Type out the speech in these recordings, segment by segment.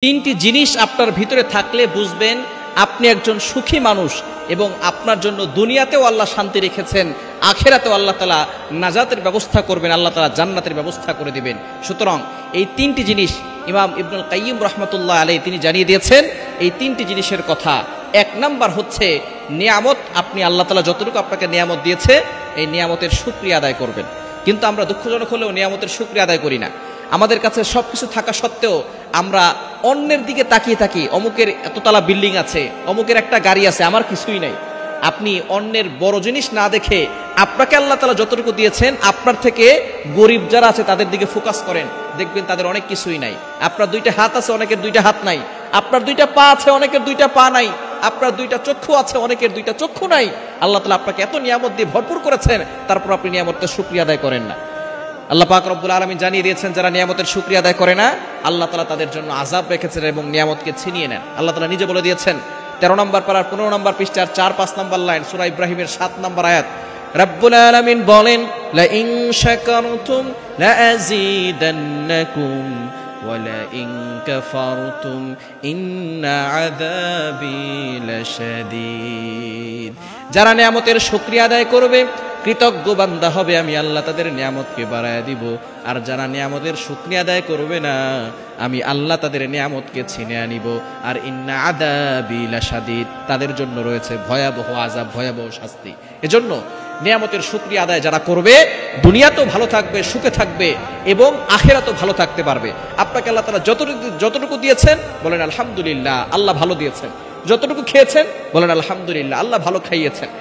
তিনটি জিনিস আপনার ভিতরে থাকলে বুঝবেন আপনি একজন সুখী মানুষ এবং আপনার জন্য দুনিয়াতেও আল্লাহ শান্তি রেখেছেন, আখিরাতেও আল্লাহ তাআলা নাজাতের ব্যবস্থা করবেন, আল্লাহ তাআলা জান্নাতের ব্যবস্থা করে দিবেন। সুতরাং এই তিনটি জিনিস ইমাম ইবনুল কাইয়িম রাহমাতুল্লাহ আলাইহি তিনি জানিয়ে দিয়েছেন। এই তিনটি জিনিসের কথা, এক নাম্বার হচ্ছে নিয়ামত। আপনি আল্লাহ তাআলা যতটুকু আপনাকে নিয়ামত দিয়েছে এই নিয়ামতের শুকরিয়া আদায় করবেন। কিন্তু আমরা দুঃখজনক হলেও নিয়ামতের শুকরিয়া আদায় করি না। আমাদের কাছে সবকিছু থাকা সত্ত্বেও আমরা অন্যের দিকে তাকিয়ে থাকি, অমুকের এততলা বিল্ডিং আছে, অমুকের একটা গাড়ি আছে, আমার কিছুই নাই। আপনি অন্যের বড় জিনিস না দেখে আপনাকে আল্লাহ তাআলা যতটুকু দিয়েছেন আপনার থেকে গরিব যারা আছে তাদের দিকে ফোকাস করেন, দেখবেন তাদের অনেক কিছুই নাই। আপনার দুইটা হাত আছে, অনেকের দুইটা হাত নাই। আপনার দুইটা পা আছে, অনেকের দুইটা পা নাই। আপনার দুইটা চক্ষু আছে, অনেকের দুইটা চক্ষু নাই। আল্লাহ তাআলা আপনাকে এত নিয়ামত দিয়ে ভরপুর করেছেন, তারপর আপনি নিয়ামতের শুকরিয়া আদায় করেন না। আল্লাহ পাক রব্বুল আলামিন জানিয়ে দিয়েছেন যারা নিয়ামতের শুকরিয়া আদায় করে না আল্লাহ তাআলা তাদের জন্য আযাব রেখেছেন এবং নিয়ামতকে ছিনিয়ে নেন। আল্লাহ তাআলা নিজে বলে দিয়েছেন 13 নম্বর পারার 15 নম্বর পৃষ্ঠার 4-5 নম্বর লাইন সূরা ইব্রাহিমের 7 নম্বর আয়াত, রব্বুল আলামিন বলেন লা ইন শাকারতুম লা আযীদান্নাকুম ওয়া লা ইন কাফারতুম ইন্না আযাবি লাশাদীদ। যারা নিয়ামতের শুকরিয়া আদায় করবে, কৃতজ্ঞ বান্দা হবে, আমি আল্লাহ তাদের নিয়ামতকে বাড়ায় দিব। আর যারা নিয়ামতের শুকরিয়া আদায় করবে না, আমি আল্লাহ তাদের নিয়ামতকে ছিনে আনিব। আর ইন্না আযাবি লাশাদীদ, তাদের জন্য রয়েছে ভয়াবহ আযাব, ভয়াবহ শাস্তি। এজন্য নিয়ামতের শুকরিয়া আদায় যারা করবে দুনিয়াতেও ভালো থাকবে, সুখে থাকবে এবং আখিরাতেও ভালো থাকতে পারবে। আপনাকে আল্লাহ তাআলা যতটুকু দিয়েছেন বলেন আলহামদুলিল্লাহ, আল্লাহ ভালো দিয়েছেন। যতটুকু খেয়েছেন বলেন আলহামদুলিল্লাহ, আল্লাহ ভালো খাইয়েছেন।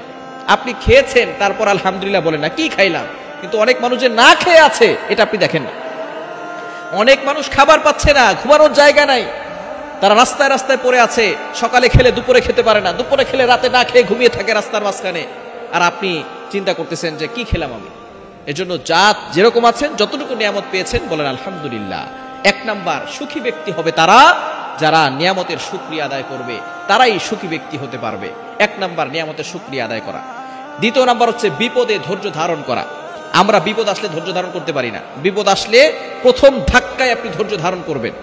আপনি খেয়েছেন তারপর আলহামদুলিল্লাহ বলেন না, কি খাইলাম। কিন্তু অনেক মানুষ যে না খেয়ে আছে এটা আপনি দেখেন না। অনেক মানুষ খাবার পাচ্ছে না, ঘুমানোর জায়গা নাই, তারা রাস্তায় রাস্তায় পড়ে আছে। সকালে খেলে দুপুরে খেতে পারে না, দুপুরে খেলে রাতে না খেয়ে ঘুমিয়ে থাকে রাস্তার মাঝখানে। আর আপনি চিন্তা করতেছেন যে কি খেলাম আমি। এজন্য যেরকম আছেন, যতটুকু নিয়ামত পেয়েছেন বলেন আলহামদুলিল্লাহ। এক নাম্বার সুখী ব্যক্তি হবে তারা যারা নিয়ামতের শুকরিয়া আদায় করবে, তারাই সুখী ব্যক্তি হতে পারবে। এক নাম্বার নিয়ামতের শুকরিয়া আদায় করা। দ্বিতীয় নাম্বার হচ্ছে বিপদে ধৈর্য ধারণ করা। আমরা বিপদ আসলে ধৈর্য ধারণ করতে পারি না। বিপদ আসলে প্রথম ধাক্কায় আপনি ধৈর্য ধারণ করবেন।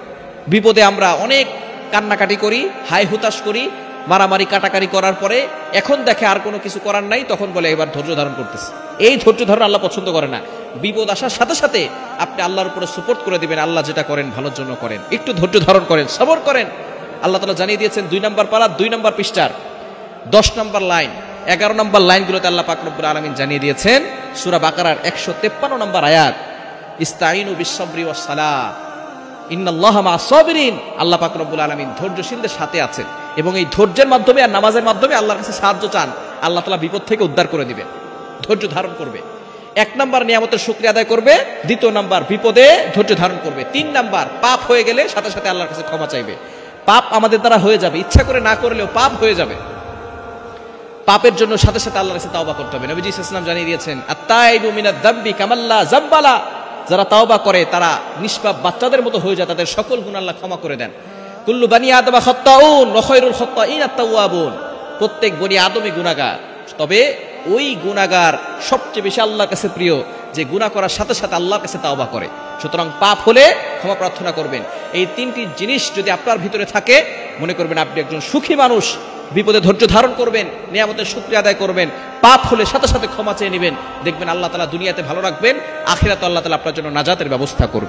বিপদে আমরা অনেক কান্নাকাটি করি, হাই হুতাশ করি, মারামারি কাটাকারি করার পরে এখন দেখে আর কোনো কিছু করার নাই, তখন বলে এবার ধৈর্য ধারণ করতেছে। এই ধৈর্য ধারণ আল্লাহ পছন্দ করে না। বিপদ আসার সাথে সাথে আপনি আল্লাহর উপরে সুপোর্ট করে দিবেন, আল্লাহ যেটা করেন ভালোর জন্য করেন, একটু ধৈর্য ধারণ করেন, সবর করেন। আল্লাহ তাআলা জানিয়ে দিয়েছেন 2 নম্বর পারা 2 নম্বর পৃষ্ঠার 10 নম্বর লাইন 11 নম্বর লাইনগুলোতে আল্লাহ পাক রব্বুল আলামিন জানিয়ে দিয়েছেন সূরা বাকারার 153 নম্বর আয়াত, ইস্তাঈনু বিস-সাবরি ওয়াস-সালাহ ইন্নাল্লাহা মা'আস সাবিরিন। আল্লাহ পাক রব্বুল আলামিন ধৈর্যশীলদের সাথে আছেন এবং এই ধৈর্যের মাধ্যমে আর নামাজের মাধ্যমে আল্লাহর কাছে সাহায্য চান, আল্লাহ তাআলা বিপদ থেকে উদ্ধার করে দিবেন। ধৈর্য ধারণ করবে। 1 নাম্বার নিয়ামতের শুকরিয়া আদায় করবে, 2 নাম্বার বিপদে ধৈর্য ধারণ করবে, 3 নাম্বার পাপ হয়ে গেলে সাথে সাথে আল্লাহর কাছে ক্ষমা চাইবে। পাপ আমাদের দ্বারা হয়ে যাবে, ইচ্ছা করে না করলেও পাপ হয়ে যাবে। পাপের জন্য সাথে সাথে আল্লাহর কাছে তাওবা করতে হবে। নবীজি সাল্লাল্লাহু আলাইহি ওয়াসাল্লাম জানিয়ে দিয়েছেন আত-তাইবু মিনাদ-যামবি কামাল্লা যামবালা। যারা তাওবা করে তারা নিষ্পাপ বাচ্চাদের মতো হয়ে যায়, তাদের সকল গুনাহ আল্লাহ ক্ষমা করে দেন। কুল্লু বানি আদম খাত্তাউন ওয়া খায়রুল খাত্তাইন আত-তাওয়াবুন। প্রত্যেক বনি আদমই গুনাহগার, তবে ওই গুনাহগার সবচেয়ে বেশি আল্লাহর কাছে প্রিয় যে গুনাহ করার সাথে সাথে আল্লাহর কাছে তাওবা করে। সুতরাং পাপ হলে ক্ষমা প্রার্থনা করবেন। এই 3টি জিনিস যদি আপনার ভিতরে থাকে, মনে করবেন আপনি একজন সুখী মানুষ। বিপদে ধৈর্য ধারণ করবেন, নিয়ামতের শুকরিয়া আদায় করবেন, পাপ হলে সাথে সাথে ক্ষমা চেয়ে নেবেন, দেখবেন আল্লাহ তাআলা দুনিয়াতে ভালো রাখবেন, আখিরাতে আল্লাহ তাআলা আপনার জন্য নাজাতের ব্যবস্থা করবেন।